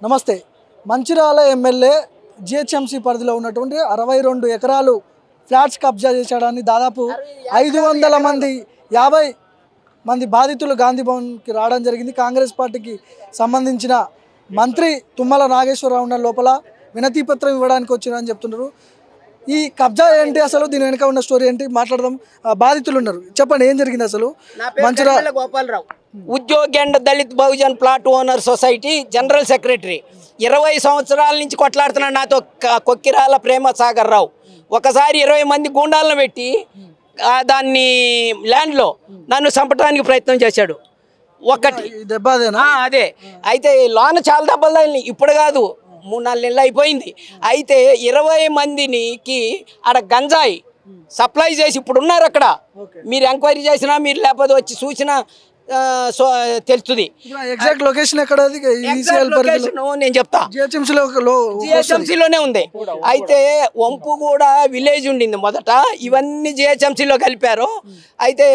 నమస్తే. Mancherial MLA GHMC పరిధిలో ఉన్నటువంటి 62 ఎకరాలు ఫ్లాట్స్ కబ్జా చేశాడని దాదాపు 500 మంది 50 మంది బాధితులు గాంధీ భవన్కి రావడం జరిగింది. కాంగ్రెస్ పార్టీకి సంబంధించిన మంత్రి తుమ్మల నాగేశ్వరరావు ఉన్న లోపల వినతి పత్రం ఇవ్వడానికి వచ్చారని చెప్తున్నారు. ఈ కబ్జా ఏంటి, అసలు దీని వెనుక ఉన్న స్టోరీ ఏంటి మాట్లాడదాం. బాధితులు ఉన్నారు, చెప్పండి ఏం జరిగింది అసలు. మంచిర్యాల గోపాలరావు, ఉద్యోగి and Dalit Bahujan plot owner society general secretary. 20 సంవత్సరాల నుంచి కొట్లాడుతున్నాడు నాతో కొక్కిరాల ప్రేమ సాగర్ రావు. ఒకసారి 20 మంది గూండాలను పెట్టి దాన్ని ల్యాండ్లో నన్ను చంపడానికి ప్రయత్నం చేశాడు. ఒకటి అదే అయితే లోన చాలా దెబ్బలు తగిలినాయి. ఇప్పుడు కాదు, 3-4 నెలలు అయిపోయింది. అయితే 20 మందికి ఆడ గంజాయి సప్లై చేసి ఇప్పుడు ఉన్నారు అక్కడ. మీరు ఎంక్వైరీ చేసినా, మీరు లేకపోతే వచ్చి చూసినా తెలుస్తుంది. ఎగ్జాక్ట్ లొకేషన్ ఎక్కడ? నేను చెప్తా, జిహెచ్ఎంసీలోనే ఉంది. అయితే వంపు కూడా విలేజ్ ఉండింది మొదట, ఇవన్నీ జిహెచ్ఎంసీలో కలిపారు. అయితే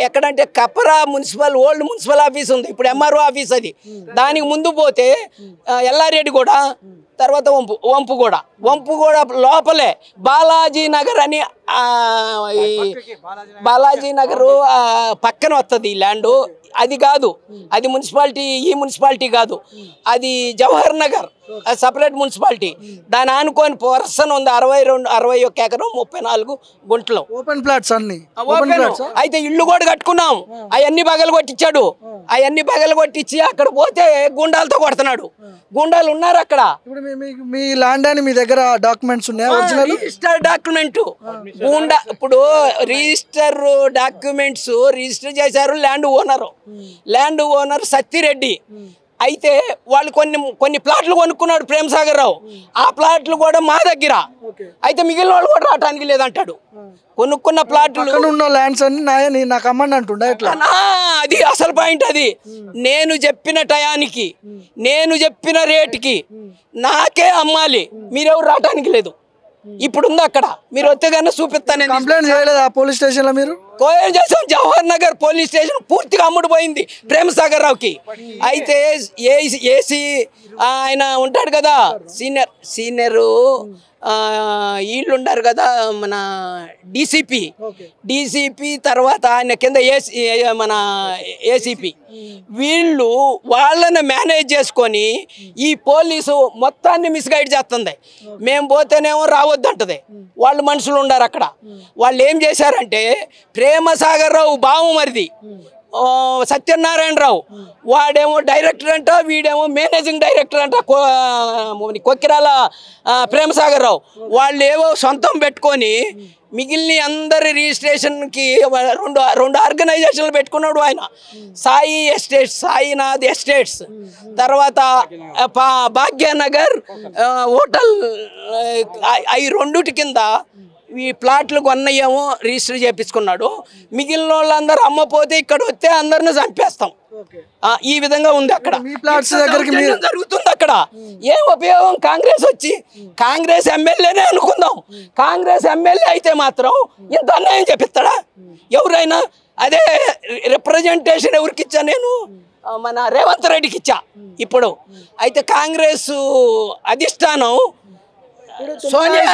ఎక్కడంటే కపరా మున్సిపల్ ఓల్డ్ మున్సిపల్ ఆఫీస్ ఉంది, ఇప్పుడు ఎంఆర్ఓ ఆఫీస్. అది దానికి ముందు పోతే ఎల్లారెడ్డి కూడా, తర్వాత వంపు కూడా లోపలే బాలాజీ నగర్ అని, బాలాజీ నగర్ పక్కన వస్తుంది ఈ ల్యాండ్. అది కాదు, అది మున్సిపాలిటీ, ఈ మున్సిపాలిటీ కాదు, అది జవహర్ నగర్ సపరేట్ మున్సిపాలిటీ. దాని ఆనుకొని పర్సన్ ఉంది 61 ఎకరం 34 గుంటలు ఓపెన్ ప్లాట్స్ అన్ని. అయితే ఇల్లు కూడా కట్టుకున్నాం, అవన్నీ బగలు కొట్టించాడు. అవన్నీ బగలు కొట్టించి అక్కడ పోతే గుండాలతో కొడుతున్నాడు. గుండాలు ఉన్నారు అక్కడ. మీ ల్యాండ్ అని మీ దగ్గర డాక్యుమెంట్స్ ఉన్నాయి? రిజిస్టర్ డాక్యుమెంట్ గుండా, ఇప్పుడు రిజిస్టర్ డాక్యుమెంట్స్ రిజిస్టర్ చేశారు ల్యాండ్ ఓనర్ సత్తిరెడ్డి. అయితే వాళ్ళు కొన్ని ప్లాట్లు కొనుక్కున్నాడు ప్రేమసాగర్ రావు. ఆ ప్లాట్లు కూడా మా దగ్గర. అయితే మిగిలిన వాళ్ళు కూడా రావటానికి లేదంటాడు. కొనుక్కున్న ప్లాట్లు ల్యాండ్స్ అన్ని నాకు అమ్మండి అంటుండే. అది అసలు పాయింట్. అది నేను చెప్పిన టయానికి, నేను చెప్పిన రేటుకి నాకే అమ్మాలి, మీరెవరు రావటానికి లేదు. ఇప్పుడు ఉంది అక్కడ, మీరు వస్తే కన్నా చూపిస్తాను. కంప్లైంట్ చేయలేదా పోలీస్ స్టేషన్ లో? మీరు కోయం చేసాం. జవహర్ నగర్ పోలీస్ స్టేషన్ పూర్తిగా అమ్ముడుపోయింది ప్రేమసాగర్ రావుకి. అయితే ఏసీ ఆయన ఉంటాడు కదా, సీనియరు వీళ్ళు ఉంటారు కదా, మన డీసీపీ తర్వాత ఆయన కింద మన ఏసీపీ, వీళ్ళు వాళ్ళని మేనేజ్ చేసుకొని ఈ పోలీసు మొత్తాన్ని మిస్గైడ్ చేస్తుంది. మేము పోతేనేమో రావద్దంటది. వాళ్ళు మనుషులు ఉన్నారు అక్కడ. వాళ్ళు ఏం చేశారంటే, ప్రేమసాగర్ రావు బావమరిది సత్యనారాయణరావు, వాడేమో డైరెక్టర్ అంట, వీడేమో మేనేజింగ్ డైరెక్టర్ అంట కొక్కిరాల ప్రేమసాగర్ రావు. వాళ్ళు ఏవో సొంతం పెట్టుకొని మిగిలిన అందరి రిజిస్ట్రేషన్కి రెండు ఆర్గనైజేషన్లు పెట్టుకున్నాడు ఆయన. సాయినాథ్ ఎస్టేట్స్, తర్వాత భాగ్యనగర్ హోటల్. అవి రెండుటి కింద ఈ ప్లాట్లు కొన్నయేమో రిజిస్టర్ చేపించుకున్నాడు. మిగిలిన వాళ్ళందరూ అమ్మపోతే ఇక్కడ వస్తే అందరిని చంపేస్తాం. ఈ విధంగా ఉంది అక్కడ. జరుగుతుంది అక్కడ. ఏం ఉపయోగం? కాంగ్రెస్ వచ్చి, కాంగ్రెస్ ఎమ్మెల్యేనే అనుకుందాం, కాంగ్రెస్ ఎమ్మెల్యే అయితే మాత్రం ఇంత అన్యాయం చేపిస్తాడా ఎవరైనా? అదే రిప్రజెంటేషన్ ఎవరికి ఇచ్చా నేను? మన రేవంత్ రెడ్డికి ఇచ్చా. ఇప్పుడు అయితే కాంగ్రెస్ అధిష్టానం సోనియా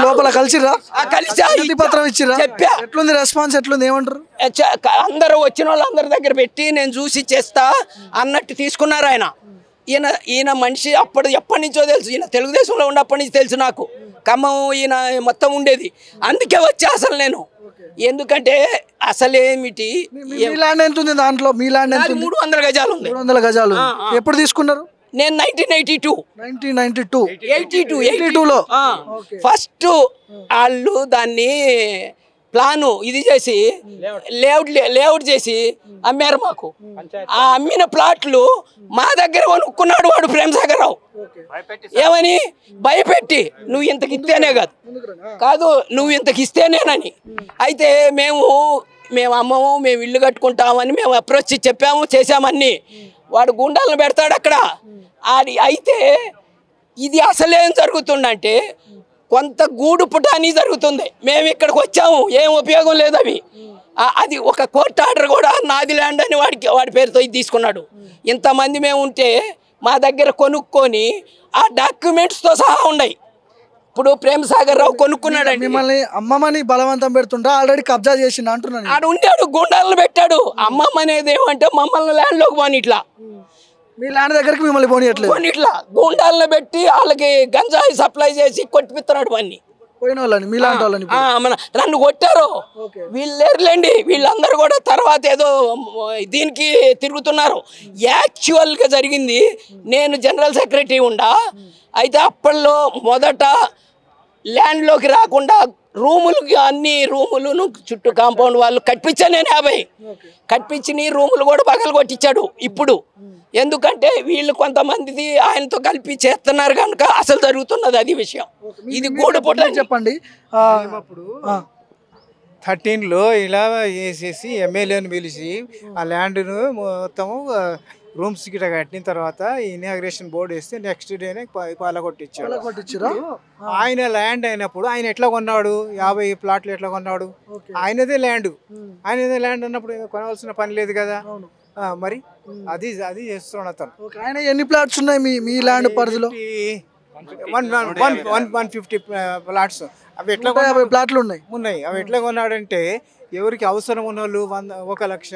లోపల కలిసి చెప్పా. ఎట్లుంది రెస్పాన్స్, ఎట్లుంది, ఏమంటారు? అందరూ వచ్చిన వాళ్ళందరి దగ్గర పెట్టి నేను చూసి చేస్తా అన్నట్టు తీసుకున్నారు ఆయన. ఈయన మనిషి ఎప్పటి నుంచో తెలుసు. ఈయన తెలుగుదేశంలో ఉన్నప్పటి నుంచి తెలుసు నాకు. ఖమ్మం ఈయన మొత్తం ఉండేది. అందుకే వచ్చా అసలు నేను. ఎందుకంటే అసలేమిటి, ల్యాండ్ ఎంత ఉంది దాంట్లో? మీ ల్యాండ్ 300 గజాలు ఉంది. 300 గజాలు ఎప్పుడు తీసుకున్నారు? నేను 1982లో ఫస్ట్ వాళ్ళు దాన్ని ప్లాను ఇది చేసి లేఅవుట్ చేసి అమ్మారు మాకు. ఆ అమ్మిన ప్లాట్లు మా దగ్గర కొనుక్కున్నాడు వాడు ప్రేమసాగర్ రావు. ఏమని? భయపెట్టి, నువ్వు ఇంతకి ఇస్తేనే కాదు నువ్వు ఇంతకి ఇస్తేనేనని. అయితే మేము అమ్మము, మేము ఇల్లు కట్టుకుంటామని మేము అప్రోచ్ చెప్పాము, చేసామన్నీ. వాడు గుండాలను పెడతాడు అక్కడ. అయితే ఇది అసలేం జరుగుతుందంటే, కొంత గూడు పుటాని జరుగుతుంది. మేము ఇక్కడికి వచ్చాము, ఏం ఉపయోగం లేదు. అది ఒక కోర్టు ఆర్డర్ కూడా నాది ల్యాండ్ అని వాడి పేరుతో ఇది తీసుకున్నాడు. ఇంతమంది మేము ఉంటే మా దగ్గర కొనుక్కొని ఆ డాక్యుమెంట్స్తో సహా ఉన్నాయి. ఇప్పుడు ప్రేమసాగర్ రావు కొనుక్కున్నాడండి. మిమ్మల్ని అమ్మమ్మని బలవంతం పెడుతుంటా ఆల్రెడీ కబ్జా చేసిండు అంటున్నాను. ఆడు ఉండాడు, గుండాలను పెట్టాడు. అమ్మమ్మ అనేది ఏమంటే మమ్మల్ని ల్యాండ్లోకి పోని ఇట్లా, మీ ల్యాండ్ దగ్గరికి మిమ్మల్ని పోనీయట్లేదు, పోని ఇట్లా గుండాలను పెట్టి వాళ్ళకి గంజాయి సప్లై చేసి కొట్టిపిస్తున్నాడు వాడిని. పోయిన వాళ్ళని మీలాంటి వాళ్ళని నన్ను కొట్టారు. వీళ్ళు లేరులేండి, వీళ్ళందరూ కూడా తర్వాత ఏదో దీనికి తిరుగుతున్నారు. యాక్చువల్గా జరిగింది, నేను జనరల్ సెక్రటరీ ఉండా. అయితే అప్పట్లో మొదట ల్యాండ్లోకి రాకుండా రూములకి అన్ని రూములను చుట్టూ కాంపౌండ్ వాళ్ళు కట్టించాను. నేను 50 కట్టించి రూములు కూడా పగలు కొట్టించాడు. ఇప్పుడు ఎందుకంటే వీళ్ళు కొంతమంది ఆయనతో కలిపి చేస్తున్నారు కనుక అసలు జరుగుతున్నది అది విషయం. ఇది గూడపుట చెప్పండి. 13లో ఇలా వేసేసి ఎమ్మెల్యేని పిలిచి ఆ ల్యాండ్ను మొత్తము రూమ్స్ గిట కట్టిన తర్వాత ఇనాగ్రేషన్ బోర్డు వేస్తే నెక్స్ట్ డేనే పాలకొట్టించాడు. ఆయన ల్యాండ్ అయినప్పుడు ఆయన ఎట్లా కొన్నాడు? 50 ప్లాట్లు ఎట్లా కొన్నాడు? ఆయనదే ల్యాండ్ అన్నప్పుడు కొనవలసిన పని లేదు కదా. మరి అది చేస్తున్నాడు అతను. ఆయన ఎన్ని ప్లాట్స్ ఉన్నాయి మీ ల్యాండ్ పరిధిలో? 150 ప్లాట్స్. అవి ఎట్లా ప్లాట్లు ఉన్నాయి. అవి ఎట్లా కొన్నాడంటే ఎవరికి అవసరం ఉన్న వాళ్ళు 1 లక్ష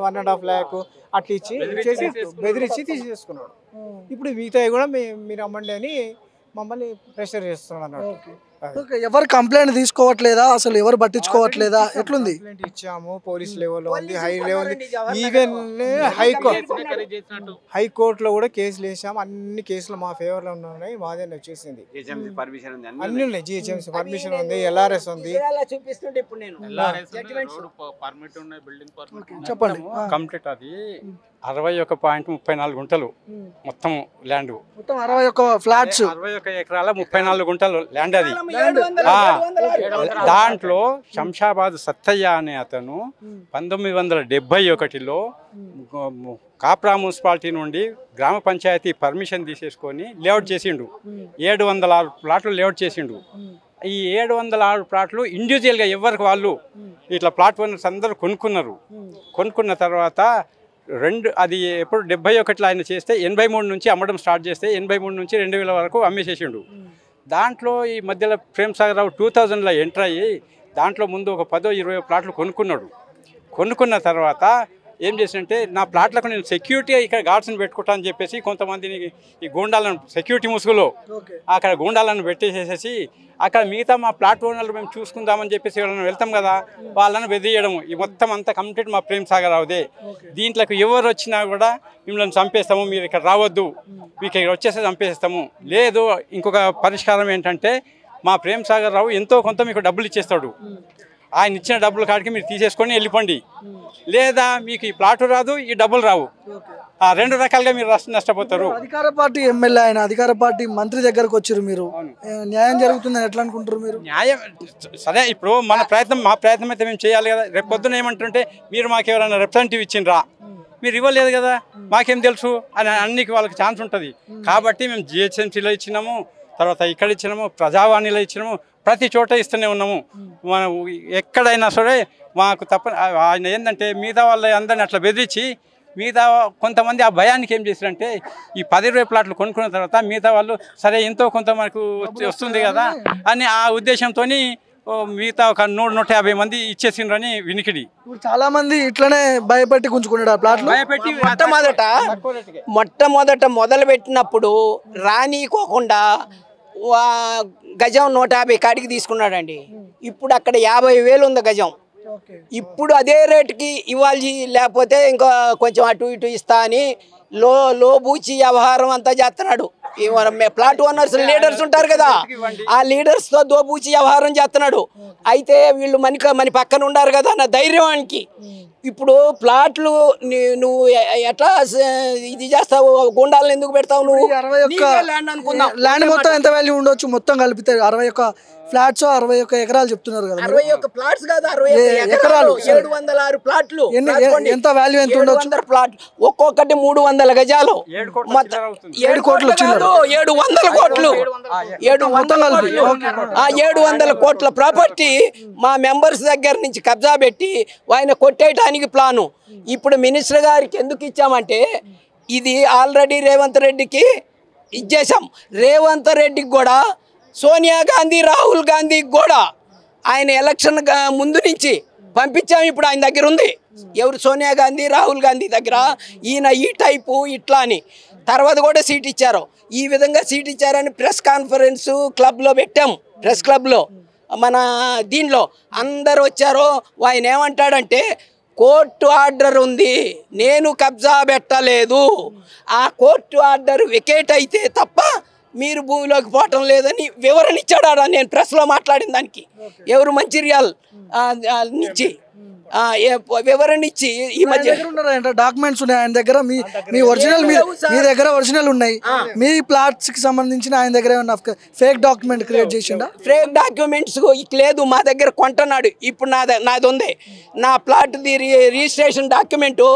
1.5 lakh అట్లా ఇచ్చి బెదిరించి తీసేసుకున్నాడు. ఇప్పుడు మిగతా కూడా మీరు అమ్మండి అని మమ్మల్ని ప్రెషర్ చేస్తున్నాడు అన్నట్టు. ఎవరు కంప్లైంట్ తీసుకోవట్లేదా? అసలు ఎవరు పట్టించుకోవట్లేదా? ఎట్లుంది? ఇచ్చాము, పోలీస్ లెవెల్లో ఉంది, హై లెవెల్, ఈవెన్ హైకోర్టులో కూడా కేసులు వేసాము. అన్ని కేసులు మా ఫేవర్ లో ఉన్నాయి. మాదే వచ్చేసింది, అన్ని ఉన్నాయి. జిహెచ్ఎంసీ పర్మిషన్ ఉంది, LRS ఉంది. చెప్పండి. కంప్లీట్ అది 61.34 గుంటలు మొత్తం ల్యాండ్, మొత్తం 61 ఫ్లాట్స్, 61 ఎకరాల 34 గుంటలు ల్యాండ్ అది. దాంట్లో శంషాబాద్ సత్తయ్య అనే అతను 1971లో కాప్రా మున్సిపాలిటీ నుండి గ్రామ పంచాయతీ పర్మిషన్ తీసేసుకొని లేఅవుట్ చేసిండు. 706 ప్లాట్లు లేఅవుట్ చేసిండు. ఈ 706 ప్లాట్లు ఇండివిజువల్గా ఎవరికి వాళ్ళు ఇట్లా ప్లాట్ ఓనర్స్ అందరూ కొనుక్కున్నారు. కొనుక్కున్న తర్వాత అది ఎప్పుడు 71లో ఆయన చేస్తే 83 నుంచి అమ్మడం స్టార్ట్ చేస్తే 83 నుంచి 2000 వరకు అమ్మేసేసిండు. దాంట్లో ఈ మధ్యలో ప్రేమసాగర్ రావు 2000లో ఎంటర్ అయ్యి దాంట్లో ముందు ఒక 10-20 ప్లాట్లు కొనుక్కున్నాడు. కొనుక్కున్న తర్వాత ఏం చేసిందంటే నా ప్లాట్లకు నేను సెక్యూరిటీ ఇక్కడ గార్డ్స్ని పెట్టుకుంటా అని చెప్పేసి కొంతమందిని ఈ గూండాలను సెక్యూరిటీ ముసుగులో అక్కడ గూండాలను పెట్టేసేసి అక్కడ మిగతా మా ప్లాట్ ఓనర్లు మేము చూసుకుందామని చెప్పేసి ఎవరైనా వెళ్తాం కదా వాళ్ళని బెదిరియడము. ఈ మొత్తం అంతా కంప్లీట్ మా ప్రేమసాగర్ రావుదే. దీంట్లోకి ఎవరు వచ్చినా కూడా మిమ్మల్ని చంపేస్తాము, మీరు ఇక్కడ రావద్దు, మీకు ఇక్కడ వచ్చేస్తే చంపేస్తాము. లేదు ఇంకొక పరిష్కారం ఏంటంటే మా ప్రేమసాగర్ రావు ఎంతో కొంత మీకు డబ్బులు ఇచ్చేస్తాడు. ఆయన ఇచ్చిన డబ్బుల కాడికి మీరు తీసేసుకొని వెళ్ళిపోండి, లేదా మీకు ఈ ప్లాటు రాదు, ఈ డబ్బులు రావు. 2 రకాలుగా మీరు నష్టపోతారు. అధికార పార్టీ ఎమ్మెల్యే ఆయన అధికార పార్టీ మంత్రి దగ్గరకు వచ్చారు, మీరు న్యాయం జరుగుతుందని ఎట్లా అనుకుంటారు మీరు? న్యాయం సరే, ఇప్పుడు మా ప్రయత్నం అయితే మేము చేయాలి కదా. రేపు పొద్దున ఏమంటుంటే మీరు మాకు ఎవరైనా రిప్రజెంటేటివ్ ఇచ్చిండ్రా, మీరు ఇవ్వలేదు కదా, మాకేం తెలుసు అని అన్నికి వాళ్ళకి ఛాన్స్ ఉంటుంది. కాబట్టి మేము జిహెచ్ఎంసీలో ఇచ్చినాము, తర్వాత ఇక్కడ ఇచ్చినాము, ప్రజావాణిలో ఇచ్చినాము, ప్రతి చోట ఇస్తూనే ఉన్నాము. మనం ఎక్కడైనా సరే మాకు ఆయన ఏంటంటే మిగతా వాళ్ళ అందరిని అట్లా బెదిరించి మిగతా కొంతమంది ఆ భయానికి ఏం చేశారంటే ఈ 10-20 ప్లాట్లు కొనుక్కున్న తర్వాత మిగతా వాళ్ళు సరే ఎంతో కొంత మనకు వస్తుంది కదా అని ఆ ఉద్దేశంతో మిగతా ఒక 150 మంది ఇచ్చేసిండ్రని వినికిడి. చాలా మంది ఇట్లనే భయపెట్టి గుంజుకున్నాడు ఆ ప్లాట్లు. భయపెట్టి మొట్టమొదట మొదలు పెట్టినప్పుడు రానీకోకుండా గజం 150 కాడికి తీసుకున్నాడండి. ఇప్పుడు అక్కడ 50,000 ఉంది గజం. ఇప్పుడు అదే రేటుకి ఇవ్వాలి, లేకపోతే ఇంకా కొంచెం అటు ఇటు ఇస్తా అని లోబూచి వ్యవహారం అంతా చేస్తున్నాడు. ప్లాట్ ఓనర్స్ లీడర్స్ ఉంటారు కదా, ఆ లీడర్స్తో దోబూచి వ్యవహారం చేస్తున్నాడు. అయితే వీళ్ళు మన పక్కన ఉండారు కదా నా ధైర్యానికి. ఇప్పుడు ప్లాట్లు నువ్వు ఎట్లా ఇది చేస్తావు, గుండాలను ఎందుకు పెడతావు నువ్వు? ల్యాండ్ మొత్తం ఎంత వాల్యూ ఉండొచ్చు? మొత్తం కలిపితే 61 ఫ్లాట్స్ 61 ఎకరాలు చెప్తున్నారు కదా. 61 ప్లాట్స్ కాదు, 61 ఎకరాలు, 706 ప్లాట్లు. ఎంత వాల్యూ ఎంత ఉండొచ్చు? 700 ప్లాట్లు, ఒక్కొక్కటి 300 గజాలు, 7 కోట్లు, 700 కోట్లు, 700 కోట్ల ప్రాపర్టీ మా మెంబర్స్ దగ్గర నుంచి కబ్జా పెట్టి ఆయన కొట్టేయటానికి ప్లాను. ఇప్పుడు మినిస్టర్ గారికి ఎందుకు ఇచ్చామంటే ఇది ఆల్రెడీ రేవంత్ రెడ్డికి ఇచ్చేసాం. రేవంత్ రెడ్డికి కూడా సోనియా గాంధీ రాహుల్ గాంధీకి కూడా ఆయన ఎలక్షన్ ముందు నుంచి పంపించాము. ఇప్పుడు ఆయన దగ్గర ఉంది. ఎవరు? సోనియా గాంధీ రాహుల్ గాంధీ దగ్గర ఈయన ఈ టైపు ఇట్లా అని. తర్వాత కూడా సీట్ ఇచ్చారు. ఈ విధంగా సీట్ ఇచ్చారని ప్రెస్ కాన్ఫరెన్స్ క్లబ్లో పెట్టాము. ప్రెస్ క్లబ్లో మన దీనిలో అందరు వచ్చారు. ఆయన ఏమంటాడంటే కోర్టు ఆర్డర్ ఉంది, నేను కబ్జా పెట్టలేదు, ఆ కోర్టు ఆర్డర్ వికేట్ అయితే తప్ప మీరు భూమిలోకి పోవటం లేదని వివరణ ఇచ్చాడా. నేను ప్రెస్లో మాట్లాడిన దానికి ఎవరు మంచిర్యాల్ నుంచి వివరణ ఇచ్చి ఈ మధ్య డాక్యుమెంట్స్ ఉన్నాయి ఆయన దగ్గర. మీ ఒరిజినల్ మీ దగ్గర ఒరిజినల్ ఉన్నాయి. మీ ప్లాట్స్ కి సంబంధించిన ఆయన దగ్గర ఏమన్నా ఫేక్ డాక్యుమెంట్ క్రియేట్ చేసిండా? ఫేక్ డాక్యుమెంట్స్ లేదు, మా దగ్గర కొంటున్నాడు. ఇప్పుడు నాది ఉంది. నా ప్లాట్ రిజిస్ట్రేషన్ డాక్యుమెంటు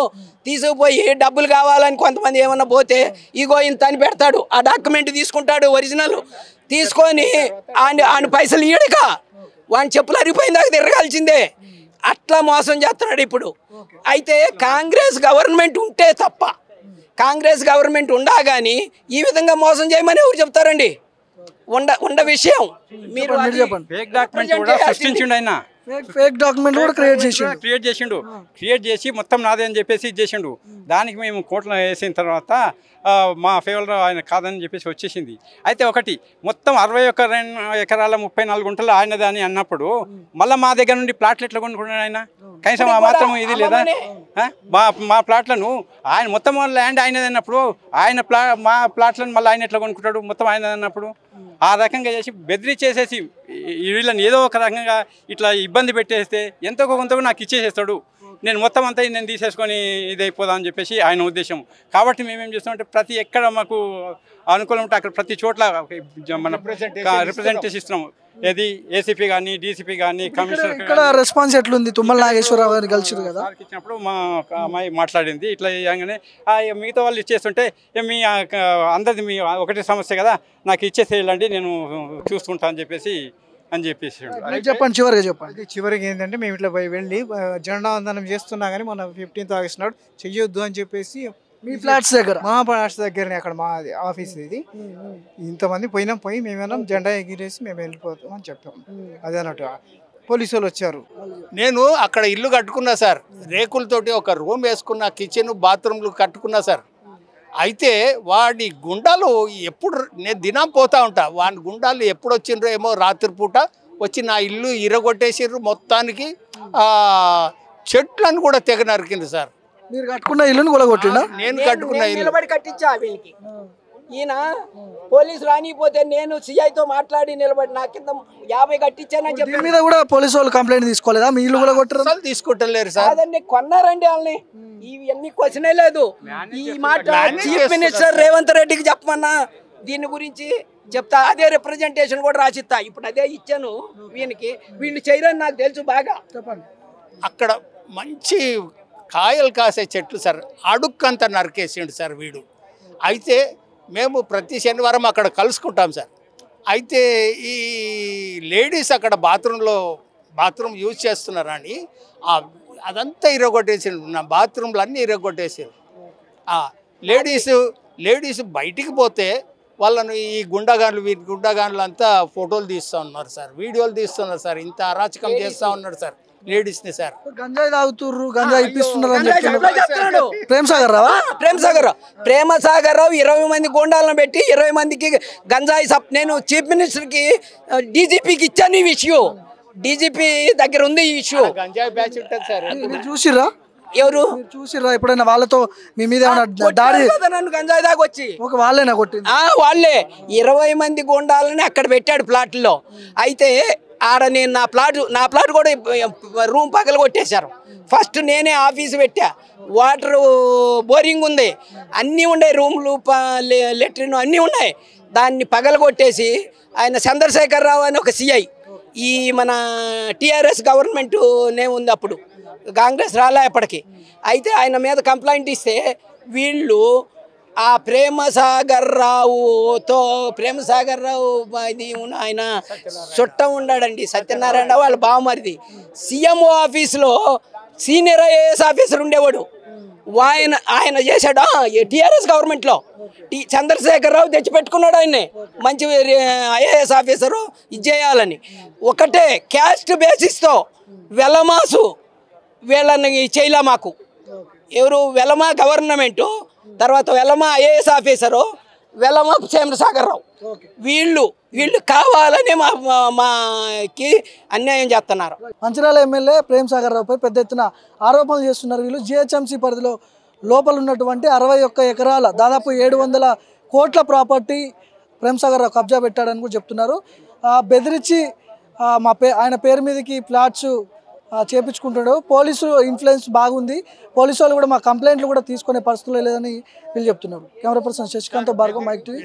తీసుకుపోయి డబ్బులు కావాలని కొంతమంది ఏమన్నా పోతే ఇగో ఇంత అని పెడతాడు. ఆ డాక్యుమెంట్ తీసుకుంటాడు ఒరిజినల్. తీసుకొని ఆయన పైసలు ఇయ్యడుగా వాడిని చెప్పులు అరిగిపోయిందాక తిరగాల్సిందే. అట్లా మోసం చేస్తున్నాడు ఇప్పుడు. అయితే కాంగ్రెస్ గవర్నమెంట్ ఉంటే తప్ప, కాంగ్రెస్ గవర్నమెంట్ ఉండగాని ఈ విధంగా మోసం చేయమని ఎవరు చెప్తారండి? ఉండ విషయం మీరు చెప్పండి. ఫేక్ డాక్యుమెంట్ కూడా సృష్టించిండు ఆయన. ఫేక్ డాక్యుమెంట్ కూడా క్రియేట్ చేసి మొత్తం నాదే అని చెప్పేసి ఇచ్చేసిండు. దానికి మేము కోర్టులో వేసిన తర్వాత మా ఫేవర్లో ఆయన కాదని చెప్పేసి వచ్చేసింది. అయితే ఒకటి మొత్తం 61 ఎకరాల 34 గుంటలు ఆయనది అని అన్నప్పుడు మళ్ళీ మా దగ్గర నుండి ప్లాట్లు ఎట్లా కొనుక్కున్నాడు ఆయన? కనీసం ఆ మాత్రం ఇది లేదా? మా ప్లాట్లను ఆయన మొత్తం ల్యాండ్ ఆయనది అన్నప్పుడు మా ప్లాట్లను మళ్ళీ ఆయన ఎట్లా కొనుక్కుంటాడు? మొత్తం ఆయనది అన్నప్పుడు ఆ రకంగా చేసి బెదిరించేసేసి వీళ్ళని ఏదో ఒక రకంగా ఇట్లా ఇబ్బంది పెట్టేస్తే ఎంతో కొంతగా నాకు ఇచ్చేసేస్తాడు, నేను మొత్తం అంతా నేను తీసేసుకొని ఇది అయిపోదా అని చెప్పేసి ఆయన ఉద్దేశం. కాబట్టి మేమేం చేస్తామంటే ప్రతి ఎక్కడ మాకు అనుకూలం ఉంటే అక్కడ ప్రతి చోట్ల మన రిప్రజెంటేషన్ ఇస్తున్నాము. ఏది ఏసీపీ కానీ డీసీపీ కానీ కమిషనర్. ఇక్కడ రెస్పాన్స్ ఎట్లుంది? తుమ్మల నాగేశ్వరరావు గారు కలిసిరు కదా, ఇచ్చినప్పుడు మా అమ్మాయి మాట్లాడింది ఇట్లా చేయగానే మిగతా వాళ్ళు ఇచ్చేస్తుంటే మీ అందరిది మీ ఒకటే సమస్య కదా, నాకు ఇచ్చేసేయాలండి, నేను చూసుకుంటా అని చెప్పేసి చెప్పండి. చివరిగా చెప్పండి. చివరికి ఏంటంటే మేము ఇట్లా వెళ్ళి జెండా వందనం చేస్తున్నా కానీ మన 15th ఆగస్ట్ నాడు చెయ్యొద్దు అని చెప్పేసి మీ ఫ్లాట్స్ దగ్గర, మా ఫ్లాట్స్ దగ్గరనే అక్కడ మా ఆఫీస్ ఇది. ఇంతమంది పోయి మేమేమన్నా జెండా ఎగిరేసి మేము వెళ్ళిపోతాం అని చెప్పాం. అదే అన్నట్టు పోలీసు వాళ్ళు వచ్చారు. నేను అక్కడ ఇల్లు కట్టుకున్నా సార్, రేకులతోటి ఒక రూమ్ వేసుకున్నా, కిచెన్ బాత్రూమ్లు కట్టుకున్నా సార్. అయితే వాడి గుండాలు ఎప్పుడు నేను దినం పోతా ఉంటా, వాడి గుండాలు ఎప్పుడు వచ్చిండ్రో ఏమో రాత్రిపూట వచ్చి నా ఇల్లు ఇరగొట్టేసిర్రు. మొత్తానికి చెట్లను కూడా తెగ నరికింది సార్. మీరు కట్టుకున్న ఇల్లును కూడా కొట్టిండా? నేను కట్టుకున్న ఇల్లు నిలబడి కట్టించా వీళ్ళకి. ఈయన పోలీసు రానిపోతే నేను సిఐతో మాట్లాడి నిలబడి నా కింద 50 కట్టించానని చెప్పి మీద కూడా పోలీసు వాళ్ళు కంప్లైంట్ తీసుకోలేదా? మీ ఇల్లు కూడా కొట్టారు? తీసుకుంటలేరు సార్. అదన్నీ కొన్నారండి వాళ్ళని. ఇవన్నీ క్వశ్చనే లేదు. ఈ మాట చీఫ్ మినిస్టర్ రేవంత్ రెడ్డికి చెప్పమన్నా దీని గురించి చెప్తా. అదే రిప్రజెంటేషన్ కూడా రాసిస్తా. ఇప్పుడు అదే ఇచ్చాను వీనికి. వీళ్ళు చేయరని నాకు తెలుసు బాగా. చెప్పండి. అక్కడ మంచి కాయలు కాసే చెట్లు సార్, అడుక్కంతా నరికేసిండు సార్ వీడు. అయితే మేము ప్రతి శనివారం అక్కడ కలుసుకుంటాం సార్. అయితే ఈ లేడీస్ అక్కడ బాత్రూమ్ యూజ్ చేస్తున్నారని అదంతా ఇరగొట్టేసారు. నా బాత్రూమ్లు అన్నీ ఇరగొట్టేసారు. లేడీస్ బయటికి పోతే వాళ్ళను ఈ గుండాగాన్లు అంతా ఫోటోలు తీస్తూ ఉన్నారు సార్, వీడియోలు తీస్తున్నారు సార్. ఇంత అరాచకం చేస్తూ ఉన్నారు సార్ లేడీస్ని సార్. గంజాయి తాగుతుర్రు, గంజాయి ఇప్పిస్తున్నారు అని చెప్తున్నారు. ప్రేమసాగర్ రావు 20 మంది గుండాలను పెట్టి 20 మందికి గంజాయి నేను చీఫ్ మినిస్టర్కి డీజీపీకి ఇచ్చాను ఈ విషయం. డీజీపీ దగ్గర ఉంది ఈ ఇష్యూ. గంజాయి బ్యాచ్ ఉంటుంది సార్. చూసిర్రా? ఎవరు చూసిర్రా ఎప్పుడైనా? వాళ్ళతో మీ మీద దాడి నన్ను గంజాయి దాకా వచ్చి ఒక వాళ్ళేనా కొట్టింది? వాళ్ళే 20 మంది గుండాలని అక్కడ పెట్టాడు ప్లాట్లో. అయితే ఆడ నేను నా ప్లాట్ కూడా రూమ్ పగల కొట్టేశారు. ఫస్ట్ నేనే ఆఫీసు పెట్టా, వాటర్ బోరింగ్ ఉంది, అన్నీ ఉన్నాయి, రూమ్లు లెట్రిన్ అన్నీ ఉన్నాయి. దాన్ని పగల కొట్టేసి ఆయన చంద్రశేఖర్ రావు అని ఒక సిఐ, ఈ మన టీఆర్ఎస్ గవర్నమెంట్ ఉంది అప్పుడు, కాంగ్రెస్ రాలే అప్పటికి. అయితే ఆయన మీద కంప్లైంట్ ఇస్తే వీళ్ళు ఆ ప్రేమసాగర్ రావు ఇది ఆయన చుట్టం ఉన్నాడండి, సత్యనారాయణ వాళ్ళ బావమరిది. సీఎంఓ ఆఫీసులో సీనియర్ ఐఏఎస్ ఆఫీసర్ ఉండేవాడు. ఆయన చేశాడా టీఆర్ఎస్ గవర్నమెంట్లో చంద్రశేఖరరావు తెచ్చిపెట్టుకున్నాడు ఆయన్ని మంచి ఐఏఎస్ ఆఫీసరు ఇది చేయాలని. ఒకటే క్యాస్ట్ బేసిస్తో వెలమాసు వీళ్ళని చేయలే మాకు. ఎవరు వెలమా గవర్నమెంటు, తర్వాత వెలమా ఐఏఎస్ ఆఫీసరు, వెలమా చంద్రశేఖరరావు, వీళ్ళు కావాలని మాకి అన్యాయం చేస్తున్నారు. మంచిర్యాల ఎమ్మెల్యే ప్రేమ్ సాగర్ రావుపై పెద్ద ఎత్తున ఆరోపణలు చేస్తున్నారు వీళ్ళు. జిహెచ్ఎంసీ పరిధిలో లోపల ఉన్నటువంటి 61 ఎకరాల దాదాపు 700 కోట్ల ప్రాపర్టీ ప్రేమ్ సాగర్ రావు కబ్జా పెట్టాడని కూడా చెప్తున్నారు. బెదిరించి ఆయన పేరు మీదకి ఫ్లాట్స్ చేపించుకుంటాడు. పోలీసు ఇన్ఫ్లుయెన్స్ బాగుంది, పోలీసు వాళ్ళు కూడా మా కంప్లైంట్లు కూడా తీసుకునే పరిస్థితులు లేదని వీళ్ళు చెప్తున్నారు. Camera person Shashikant Bhargav, mic TV.